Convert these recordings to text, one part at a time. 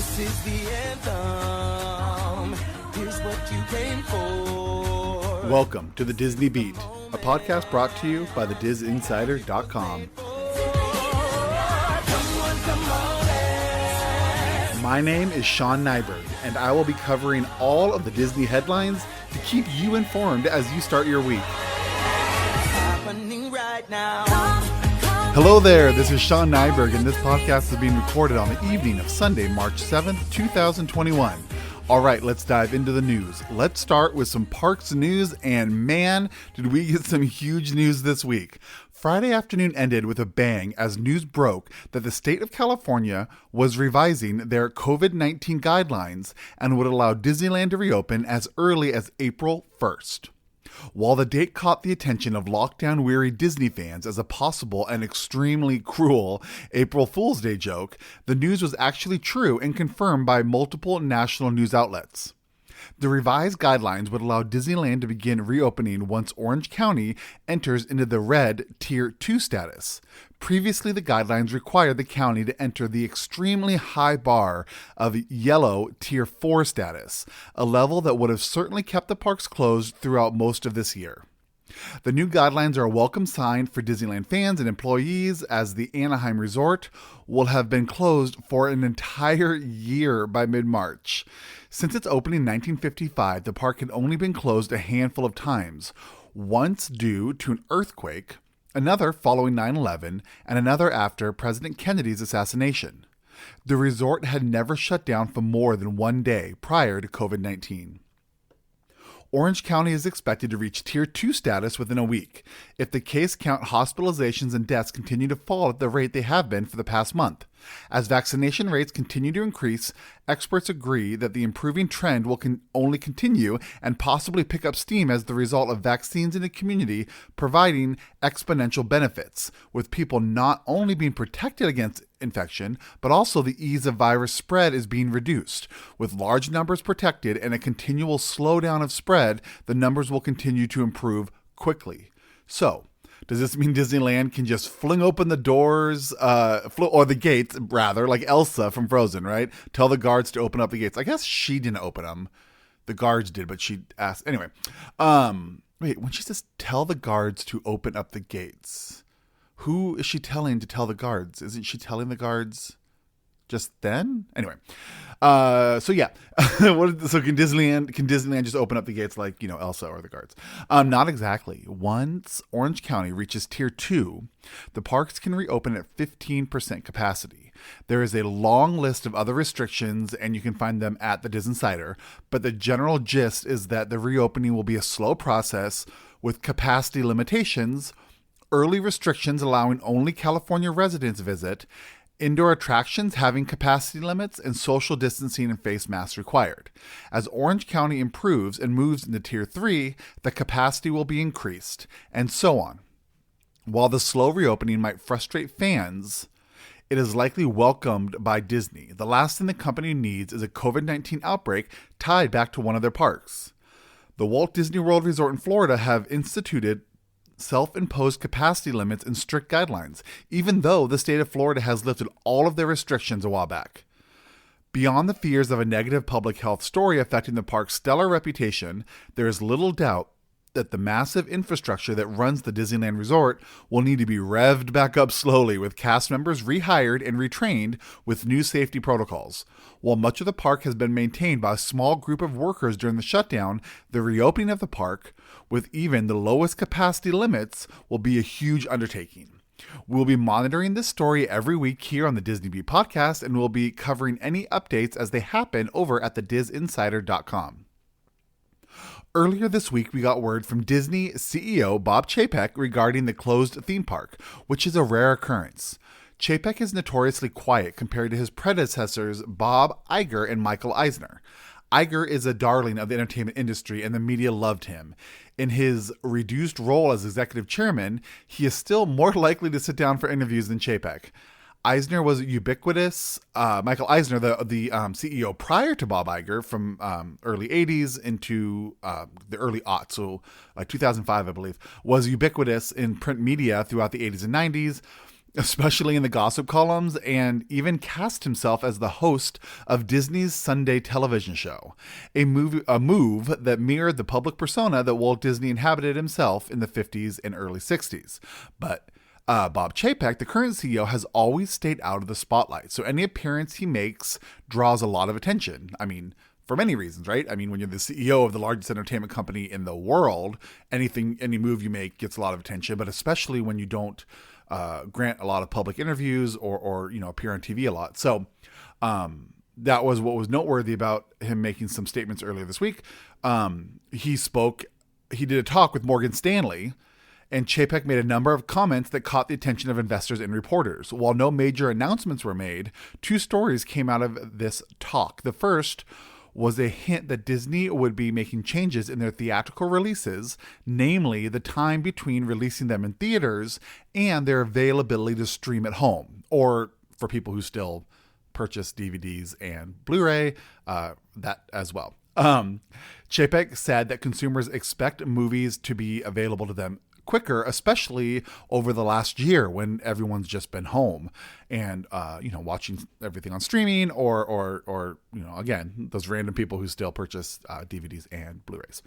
This is the anthem. Here's what you came for. Welcome to the Disney Beat, a podcast brought to you by thedisinsider.com. My name is Sean Nyberg, and I will be covering all of the Disney headlines to keep you informed as you start your week. Happening right now. Hello there, this is Sean Nyberg, and this podcast is being recorded on the evening of Sunday, March 7th, 2021. All right, let's dive into the news. Let's start with some parks news, and man, did we get some huge news this week. Friday afternoon ended with a bang as news broke that the state of California was revising their COVID-19 guidelines and would allow Disneyland to reopen as early as April 1st. While the date caught the attention of lockdown-weary Disney fans as a possible and extremely cruel April Fool's Day joke, the news was actually true and confirmed by multiple national news outlets. The revised guidelines would allow Disneyland to begin reopening once Orange County enters into the red Tier 2 status. Previously, the guidelines required the county to enter the extremely high bar of yellow Tier 4 status, a level that would have certainly kept the parks closed throughout most of this year. The new guidelines are a welcome sign for Disneyland fans and employees, as the Anaheim Resort will have been closed for an entire year by mid-March. Since its opening in 1955, the park had only been closed a handful of times, once due to an earthquake, another following 9/11, and another after President Kennedy's assassination. The resort had never shut down for more than one day prior to COVID-19. Orange County is expected to reach Tier 2 status within a week, if the case count, hospitalizations, and deaths continue to fall at the rate they have been for the past month. As vaccination rates continue to increase, experts agree that the improving trend will only continue and possibly pick up steam as the result of vaccines in the community providing exponential benefits, with people not only being protected against infection, but also the ease of virus spread is being reduced. With large numbers protected and a continual slowdown of spread, the numbers will continue to improve quickly. So, does this mean Disneyland can just fling open the doors, or the gates, rather, like Elsa from Frozen, right? Tell the guards to open up the gates. I guess she didn't open them. The guards did, but she asked. Anyway, wait, when she says tell the guards to open up the gates, who is she telling to tell the guards? Isn't she telling the guards just then? Anyway, so yeah. So can Disneyland just open up the gates like, Elsa or the guards? Not exactly. Once Orange County reaches Tier 2, the parks can reopen at 15% capacity. There is a long list of other restrictions, and you can find them at the Disinsider, but the general gist is that the reopening will be a slow process with capacity limitations, early restrictions allowing only California residents visit, indoor attractions having capacity limits, and social distancing and face masks required. As Orange County improves and moves into Tier 3, the capacity will be increased, and so on. While the slow reopening might frustrate fans, it is likely welcomed by Disney. The last thing the company needs is a COVID-19 outbreak tied back to one of their parks. The Walt Disney World Resort in Florida have instituted self-imposed capacity limits and strict guidelines, even though the state of Florida has lifted all of their restrictions a while back. Beyond the fears of a negative public health story affecting the park's stellar reputation, there is little doubt that the massive infrastructure that runs the Disneyland Resort will need to be revved back up slowly, with cast members rehired and retrained with new safety protocols. While much of the park has been maintained by a small group of workers during the shutdown, the reopening of the park, with even the lowest capacity limits, will be a huge undertaking. We'll be monitoring this story every week here on the Disney Beat podcast, and we'll be covering any updates as they happen over at thedisinsider.com. Earlier this week, we got word from Disney CEO Bob Chapek regarding the closed theme park, which is a rare occurrence. Chapek is notoriously quiet compared to his predecessors Bob Iger and Michael Eisner. Iger is a darling of the entertainment industry, and the media loved him. In his reduced role as executive chairman, he is still more likely to sit down for interviews than Chapek. Eisner was ubiquitous. Michael Eisner, the CEO prior to Bob Iger, from early 80s into the early aughts, so like 2005, I believe, was ubiquitous in print media throughout the 80s and 90s. especially in the gossip columns, and even cast himself as the host of Disney's Sunday television show, a move that mirrored the public persona that Walt Disney inhabited himself in the 50s and early 60s. But Bob Chapek, the current CEO, has always stayed out of the spotlight, so any appearance he makes draws a lot of attention. I mean, for many reasons, right? I mean, when you're the CEO of the largest entertainment company in the world, any move you make gets a lot of attention, but especially when you don't grant a lot of public interviews or appear on TV a lot. So that was what was noteworthy about him making some statements earlier this week. He did a talk with Morgan Stanley, and Chapek made a number of comments that caught the attention of investors and reporters. While no major announcements were made, two stories came out of this talk. The first was a hint that Disney would be making changes in their theatrical releases, namely the time between releasing them in theaters and their availability to stream at home, or for people who still purchase DVDs and Blu-ray, that as well. Chapek said that consumers expect movies to be available to them quicker, especially over the last year when everyone's just been home and watching everything on streaming or again, those random people who still purchase DVDs and Blu-rays.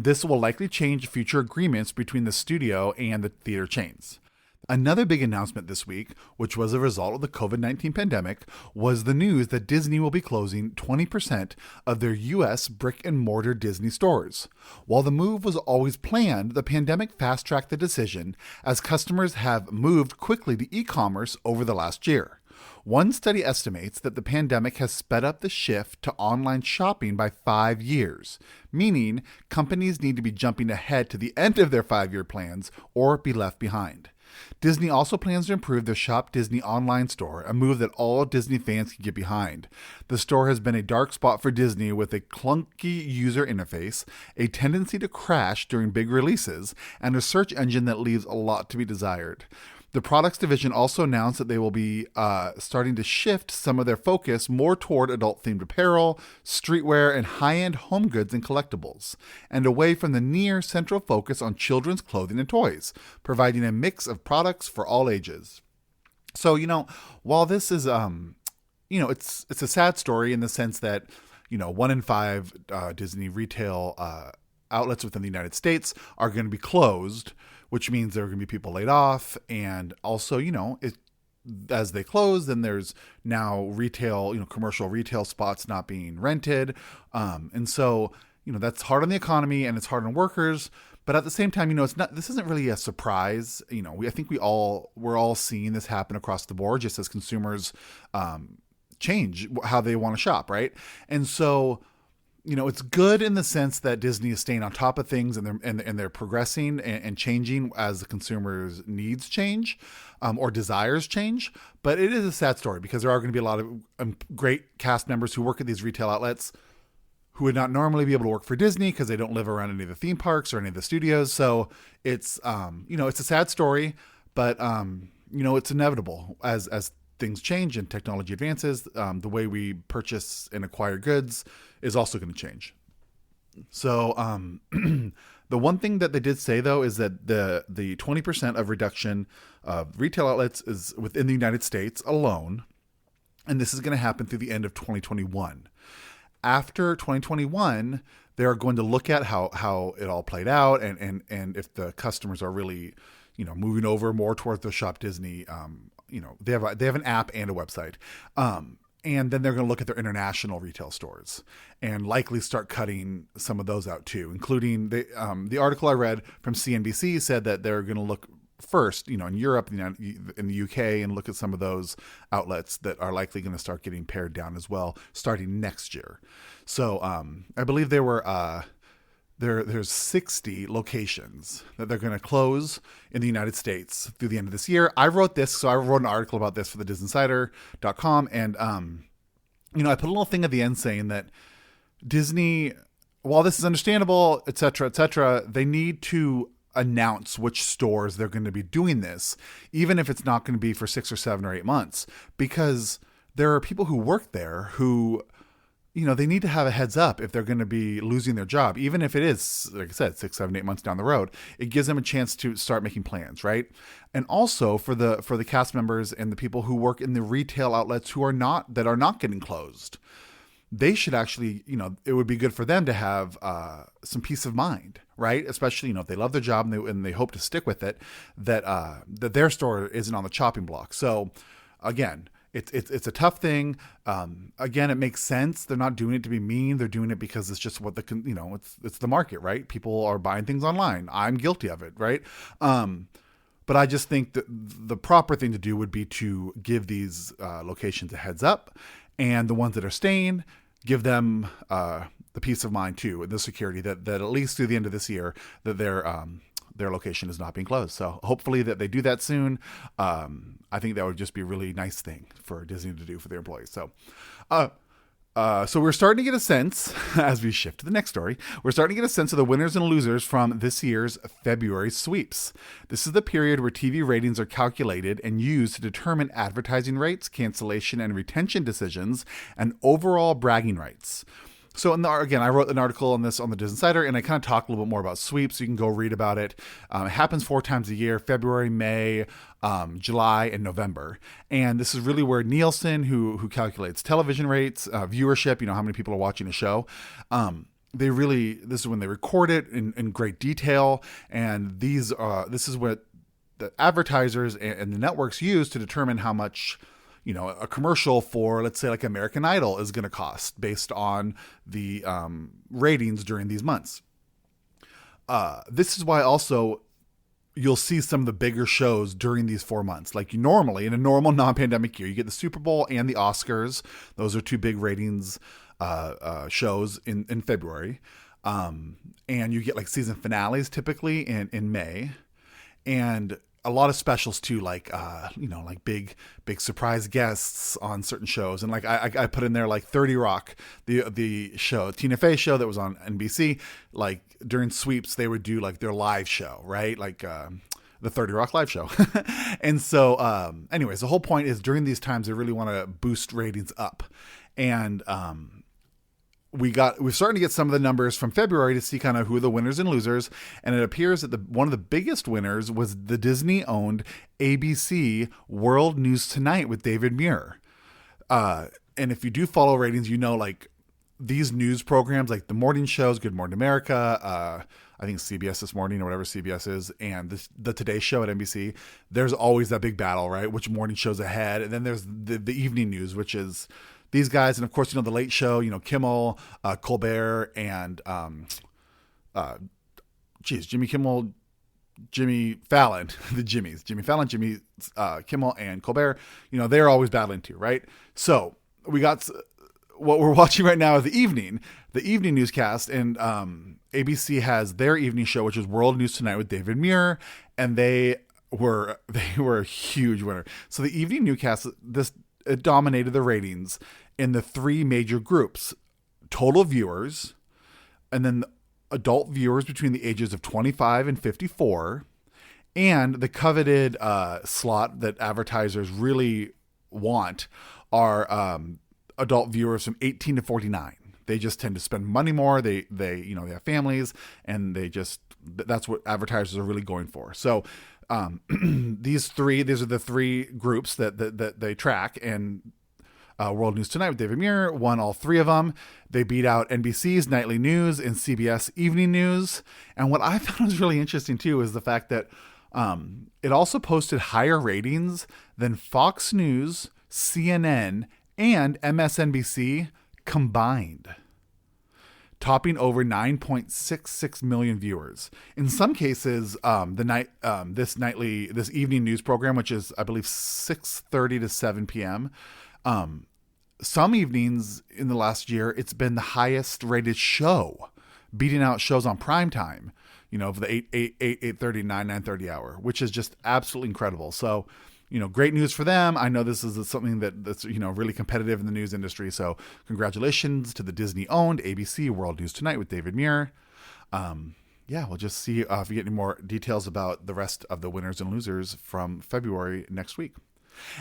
This will likely change future agreements between the studio and the theater chains. Another big announcement this week, which was a result of the COVID-19 pandemic, was the news that Disney will be closing 20% of their U.S. brick-and-mortar Disney stores. While the move was always planned, the pandemic fast-tracked the decision as customers have moved quickly to e-commerce over the last year. One study estimates that the pandemic has sped up the shift to online shopping by 5 years, meaning companies need to be jumping ahead to the end of their 5-year plans or be left behind. Disney also plans to improve their ShopDisney online store, a move that all Disney fans can get behind. The store has been a dark spot for Disney with a clunky user interface, a tendency to crash during big releases, and a search engine that leaves a lot to be desired. The products division also announced that they will be starting to shift some of their focus more toward adult-themed apparel, streetwear, and high-end home goods and collectibles, and away from the near central focus on children's clothing and toys, providing a mix of products for all ages. So, while this is, it's a sad story in the sense that, 1 in 5 Disney retail outlets within the United States are going to be closed, which means there are going to be people laid off. And also, as they close, then there's now retail, commercial retail spots not being rented. And so, that's hard on the economy and it's hard on workers. But at the same time, this isn't really a surprise. I think we're all seeing this happen across the board, just as consumers change how they want to shop, right? And so, it's good in the sense that Disney is staying on top of things and they're progressing and changing as the consumer's needs change or desires change. But it is a sad story because there are going to be a lot of great cast members who work at these retail outlets who would not normally be able to work for Disney because they don't live around any of the theme parks or any of the studios. So it's, it's a sad story, but, it's inevitable as things change and technology advances. The way we purchase and acquire goods is also going to change. So the one thing that they did say, though, is that the 20% of reduction of retail outlets is within the United States alone. And this is going to happen through the end of 2021. After 2021, they're going to look at how it all played out and if the customers are really, moving over more towards the Shop Disney. They have an app and a website. And then they're going to look at their international retail stores and likely start cutting some of those out too, including the article I read from CNBC said that they're going to look first, in Europe, in the UK, and look at some of those outlets that are likely going to start getting pared down as well, starting next year. So I believe there's 60 locations that they're going to close in the United States through the end of this year. I wrote an article about this for the DisInsider.com. And, I put a little thing at the end saying that Disney, while this is understandable, et cetera, they need to announce which stores they're going to be doing this, even if it's not going to be for 6 or 7 or 8 months, because there are people who work there who they need to have a heads up if they're going to be losing their job, even if it is, like I said, 6, 7, 8 months down the road. It gives them a chance to start making plans, right? And also for the cast members and the people who work in the retail outlets who are not getting closed, they should actually, it would be good for them to have some peace of mind, right? Especially, if they love their job and they hope to stick with it, that their store isn't on the chopping block. So again, it's a tough thing. Again, it makes sense. They're not doing it to be mean. They're doing it because it's just what it's the market, right? People are buying things online. I'm guilty of it, right? But I just think that the proper thing to do would be to give these locations a heads up, and the ones that are staying, give them the peace of mind too, and the security that at least through the end of this year that their location is not being closed. So hopefully that they do that soon. I think that would just be a really nice thing for Disney to do for their employees. So we're starting to get a sense, as we shift to the next story, we're starting to get a sense of the winners and losers from this year's February sweeps. This is the period where TV ratings are calculated and used to determine advertising rates, cancellation and retention decisions, and overall bragging rights. So again, I wrote an article on this on the Disney Insider, and I kind of talk a little bit more about sweeps. So you can go read about it. It happens 4 times a year: February, May, July, and November. And this is really where Nielsen, who calculates television rates, viewership, how many people are watching a show. This is when they record it in great detail, and this is what the advertisers and the networks use to determine how much a commercial for, let's say, like American Idol is going to cost based on the ratings during these months. This is why also you'll see some of the bigger shows during these 4 months. Like normally in a normal non-pandemic year, you get the Super Bowl and the Oscars. Those are 2 big ratings shows in February. And you get like season finales typically in May. And a lot of specials too, like like big surprise guests on certain shows, and like I put in there like 30 Rock, the show, Tina Fey show that was on NBC. Like during sweeps, they would do like their live show, right? Like the 30 Rock live show. And so, anyways, the whole point is during these times they really want to boost ratings up, and we're starting to get some of the numbers from February to see kind of who are the winners and losers. And it appears that one of the biggest winners was the Disney-owned ABC World News Tonight with David Muir. And if you do follow ratings, like these news programs, like the morning shows, Good Morning America, I think CBS This Morning or whatever CBS is, and the Today Show at NBC, there's always that big battle, right? Which morning show's ahead. And then there's the evening news, which is these guys, and of course, the Late Show, Kimmel, Colbert, and Jimmy Kimmel, Jimmy Fallon, the Jimmys, Jimmy Fallon, Jimmy Kimmel, and Colbert. They're always battling too, right? So we got what we're watching right now is the evening newscast, and ABC has their evening show, which is World News Tonight with David Muir, and they were a huge winner. So the evening newscast, it dominated the ratings in the 3 major groups: total viewers, and then adult viewers between the ages of 25 and 54, and the coveted slot that advertisers really want are adult viewers from 18 to 49. They just tend to spend money more. They have families, and that's what advertisers are really going for. So these are the 3 groups that they track, and World News Tonight with David Muir won all 3 of them. They beat out NBC's Nightly News and CBS Evening News. And what I found was really interesting too is the fact that it also posted higher ratings than Fox News, CNN, and MSNBC combined, topping over 9.66 million viewers. In some cases, this evening news program, which is, I believe, 6:30 to 7 p.m., some evenings in the last year, it's been the highest rated show, beating out shows on primetime, for the 8:30, 9:30 hour, which is just absolutely incredible. So, great news for them. I know this is something that's really competitive in the news industry. So congratulations to the Disney-owned ABC World News Tonight with David Muir. We'll just see if we get any more details about the rest of the winners and losers from February next week.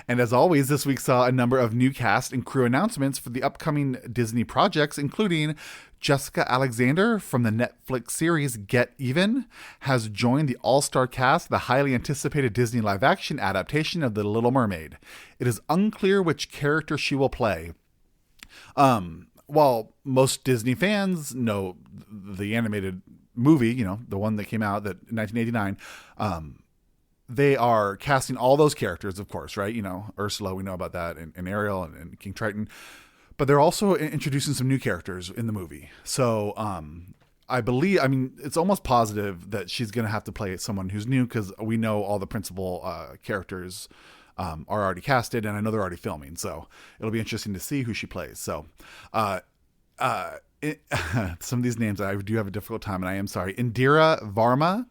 And as always, this week saw a number of new cast and crew announcements for the upcoming Disney projects, including Jessica Alexander from the Netflix series Get Even has joined the all-star cast of the highly anticipated Disney live-action adaptation of The Little Mermaid. It is unclear which character she will play. While most Disney fans know the animated movie, the one that came out in 1989, they are casting all those characters, of course, right? Ursula, we know about that, and Ariel and King Triton. But they're also introducing some new characters in the movie. So I believe, it's almost positive that she's going to have to play someone who's new, because we know all the principal characters are already casted, and I know they're already filming. So it'll be interesting to see who she plays. So some of these names I do have a difficult time, and I am sorry. Indira Varma,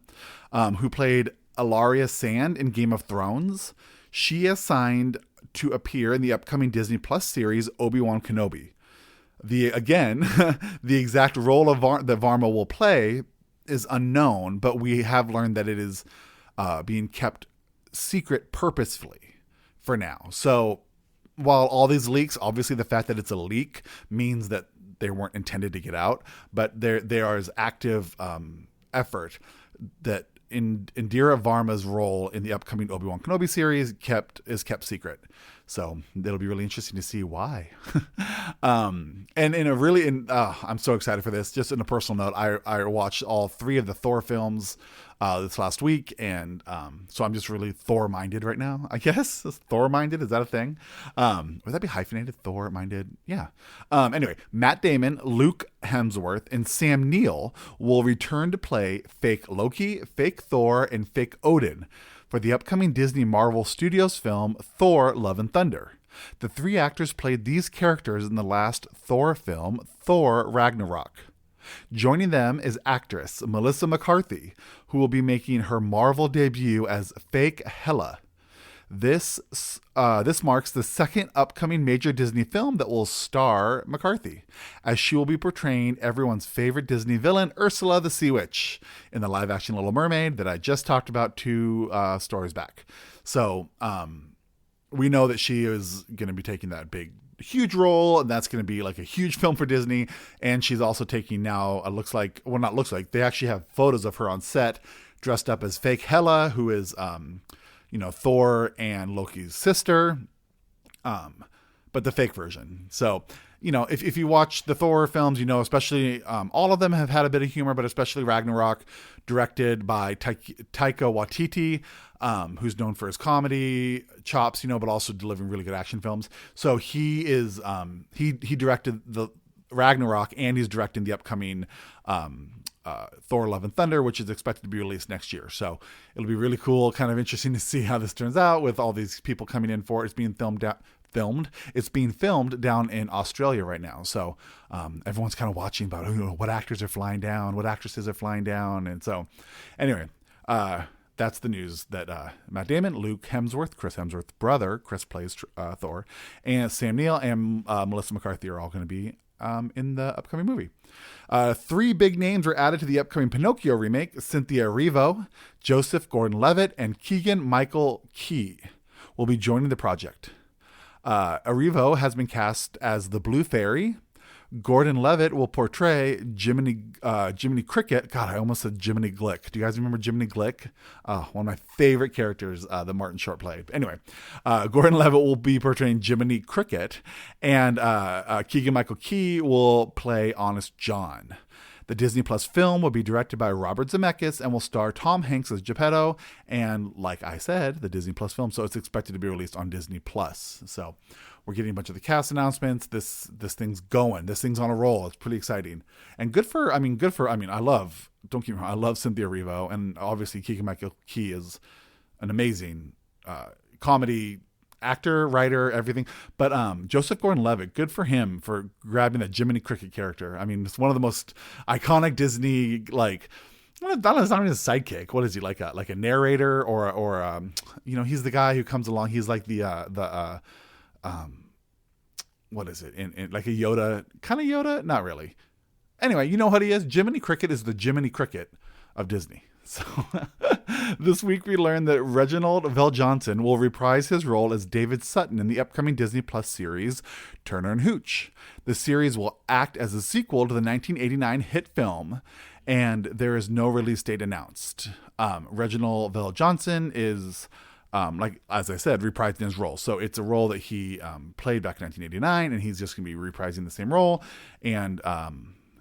who played Ilaria Sand in Game of Thrones. She is signed to appear in the upcoming Disney Plus series Obi-Wan Kenobi. The exact role of that Varma will play is unknown, but we have learned that it is being kept secret purposefully for now. So while all these leaks, obviously the fact that it's a leak means that they weren't intended to get out, but there is active effort that Indira Varma's role in the upcoming Obi-Wan Kenobi series is kept secret. So it'll be really interesting to see why. I'm so excited for this. Just in a personal note, I watched all 3 of the Thor films this last week, and so I'm just really Thor-minded right now, I guess. Thor-minded, is that a thing? Would that be hyphenated? Thor-minded? Yeah. Anyway, Matt Damon, Luke Hemsworth, and Sam Neill will return to play fake Loki, fake Thor, and fake Odin for the upcoming Disney Marvel Studios film Thor: Love and Thunder. The 3 actors played these characters in the last Thor film, Thor: Ragnarok. Joining them is actress Melissa McCarthy, who will be making her Marvel debut as fake Hela. This marks the second upcoming major Disney film that will star McCarthy, as she will be portraying everyone's favorite Disney villain, Ursula the Sea Witch, in the live-action Little Mermaid that I just talked about 2 stories back. So we know that she is going to be taking that huge role, and that's going to be like a huge film for Disney. And she's also taking now, they actually have photos of her on set dressed up as fake Hela, who is Thor and Loki's sister, but the fake version. So, if you watch the Thor films, especially all of them have had a bit of humor, but especially Ragnarok, directed by Taika Waititi, who's known for his comedy chops, but also delivering really good action films. So he is he directed the Ragnarok, and he's directing the upcoming Thor: Love and Thunder, which is expected to be released next year. So it'll be really cool, kind of interesting to see how this turns out with all these people coming in for it. It's being It's being filmed down in Australia right now. So everyone's kind of watching about what actors are flying down, what actresses are flying down. And so anyway, that's the news that Matt Damon, Luke Hemsworth, Chris Hemsworth's brother, Chris plays Thor, and Sam Neill and Melissa McCarthy are all going to be in the upcoming movie. 3 big names were added to the upcoming Pinocchio remake. Cynthia Erivo, Joseph Gordon-Levitt, and Keegan Michael Key will be joining the project. Erivo has been cast as the Blue Fairy. Gordon-Levitt will portray Jiminy Cricket. God, I almost said Jiminy Glick. Do you guys remember Jiminy Glick? One of my favorite characters that Martin Short played. Anyway, Gordon-Levitt will be portraying Jiminy Cricket, and Keegan Michael Key will play Honest John. The Disney Plus film will be directed by Robert Zemeckis and will star Tom Hanks as Geppetto. And like I said, the Disney Plus film, so it's expected to be released on Disney Plus. So we're getting a bunch of the cast announcements. This thing's going. This thing's on a roll. It's pretty exciting. And I love Cynthia Erivo, and obviously Keegan Michael Key is an amazing comedy actor, writer, everything. But Joseph Gordon-Levitt, good for him for grabbing that Jiminy Cricket character. I mean, it's one of the most iconic Disney, it's not even a sidekick. What is he, like a narrator or he's the guy who comes along. He's like the what is it? In like a Yoda, kind of Yoda? Not really. Anyway, you know what he is? Jiminy Cricket is the Jiminy Cricket of Disney. So This week we learned that Reginald VelJohnson will reprise his role as David Sutton in the upcoming Disney Plus series Turner and Hooch. The series will act as a sequel to the 1989 hit film, and there is no release date announced. Reginald VelJohnson is, like as I said, reprising his role. So it's a role that he played back in 1989, and he's just going to be reprising the same role. And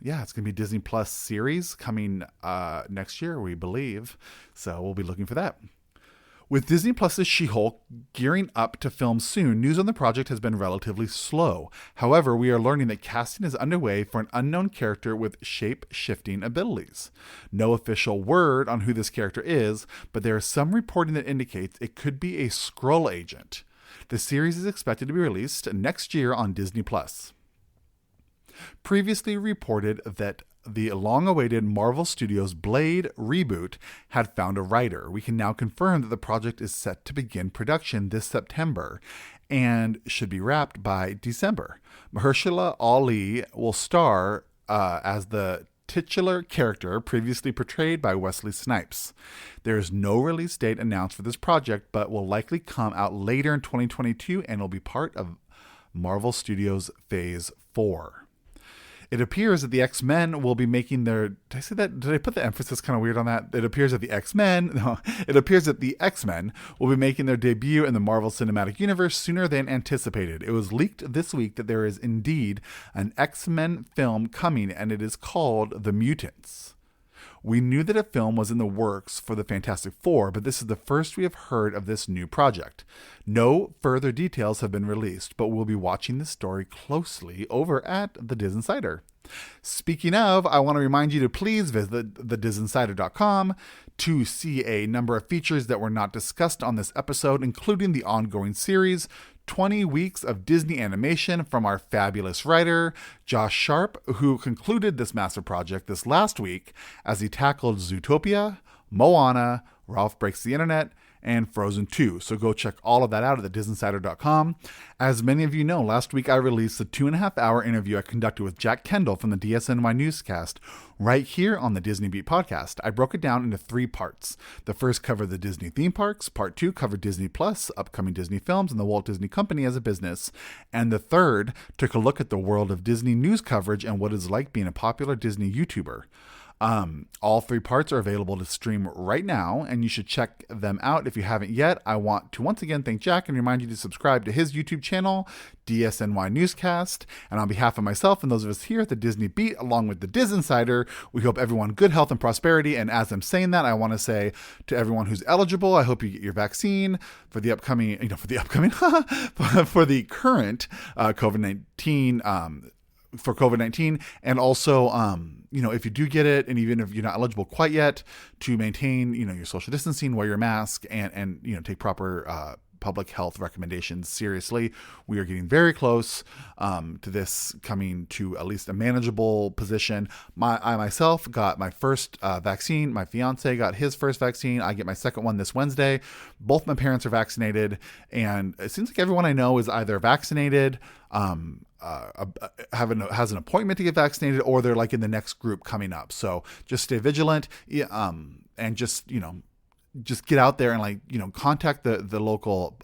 it's going to be Disney Plus series coming next year, we believe. So we'll be looking for that. With Disney Plus's She-Hulk gearing up to film soon, news on the project has been relatively slow. However, we are learning that casting is underway for an unknown character with shape-shifting abilities. No official word on who this character is, but there is some reporting that indicates it could be a Skrull agent. The series is expected to be released next year on Disney Plus. Previously reported that the long-awaited Marvel Studios' Blade reboot had found a writer. We can now confirm that the project is set to begin production this September and should be wrapped by December. Mahershala Ali will star as the titular character previously portrayed by Wesley Snipes. There is no release date announced for this project, but will likely come out later in 2022 and will be part of Marvel Studios Phase 4. It appears that the X-Men will be making their... Did I say that? Did I put the emphasis kind of weird on that? It appears that the X-Men will be making their debut in the Marvel Cinematic Universe sooner than anticipated. It was leaked this week that there is indeed an X-Men film coming, and it is called The Mutants. We knew that a film was in the works for the Fantastic Four, but this is the first we have heard of this new project. No further details have been released, but we'll be watching this story closely over at the DisInsider. Speaking of, I want to remind you to please visit thedisinsider.com to see a number of features that were not discussed on this episode, including the ongoing series, 20 weeks of Disney animation from our fabulous writer, Josh Sharp, who concluded this massive project this last week as he tackled Zootopia, Moana, Ralph Breaks the Internet, and Frozen 2. So go check all of that out at thedisinsider.com. As many of you know, last week I released the 2.5-hour interview I conducted with Jack Kendall from the DSNY newscast right here on the Disney Beat podcast. I broke it down into 3 parts. The first covered the Disney theme parks. Part 2 covered Disney Plus, upcoming Disney films, and the Walt Disney Company as a business. And the third took a look at the world of Disney news coverage and what it's like being a popular Disney YouTuber. All 3 parts are available to stream right now, and you should check them out if you haven't yet. I want to once again thank Jack and remind you to subscribe to his YouTube channel, DSNY Newscast. And on behalf of myself and those of us here at the Disney Beat, along with the DisInsider, we hope everyone good health and prosperity. And as I'm saying that, I want to say to everyone who's eligible, I hope you get your vaccine for the for the current COVID-19. For COVID-19, and also, if you do get it, and even if you're not eligible quite yet, to maintain, your social distancing, wear your mask, and take proper public health recommendations seriously. We are getting very close to this coming to at least a manageable position. I myself got my first vaccine. My fiance got his first vaccine. I get my second one this Wednesday. Both my parents are vaccinated, and it seems like everyone I know is either vaccinated, has an appointment to get vaccinated, or they're like in the next group coming up. So just stay vigilant, and just get out there and contact the local,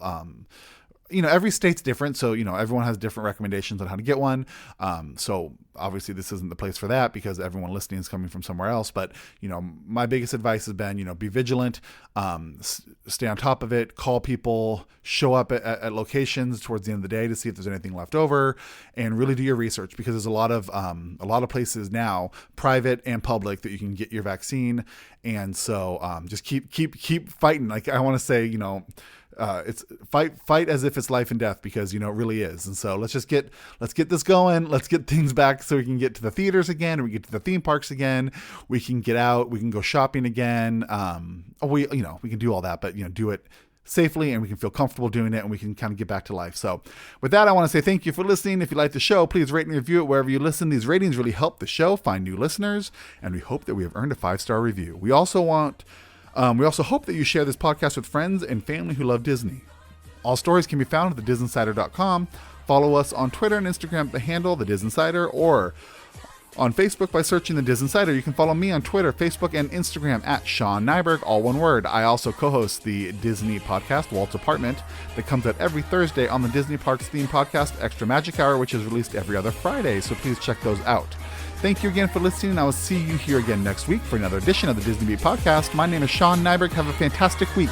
every state's different. So, everyone has different recommendations on how to get one. So obviously this isn't the place for that because everyone listening is coming from somewhere else. But, my biggest advice has been, be vigilant, stay on top of it, call people, show up at locations towards the end of the day to see if there's anything left over, and really do your research, because there's a lot of places now, private and public, that you can get your vaccine. And so, just keep fighting. Like I want to say, it's fight as if it's life and death, because it really is. And so let's get this going. Let's get things back so we can get to the theaters again, and we get to the theme parks again. We can get out. We can go shopping again. We can do all that, but do it safely, and we can feel comfortable doing it, and we can kind of get back to life. So with that, I want to say thank you for listening. If you like the show, please rate and review it wherever you listen. These ratings really help the show find new listeners, and we hope that we have earned a 5-star review. We also hope that you share this podcast with friends and family who love Disney. All stories can be found at thedisinsider.com. Follow us on Twitter and Instagram at the handle The DisInsider, or on Facebook by searching The Diz Insider. You can follow me on Twitter, Facebook, and Instagram at Sean Nyberg, all one word. I also co-host the Disney podcast, Walt's Apartment, that comes out every Thursday on the Disney Parks theme podcast, Extra Magic Hour, which is released every other Friday, so please check those out. Thank you again for listening, and I will see you here again next week for another edition of the Disney Beat Podcast. My name is Sean Nyberg. Have a fantastic week.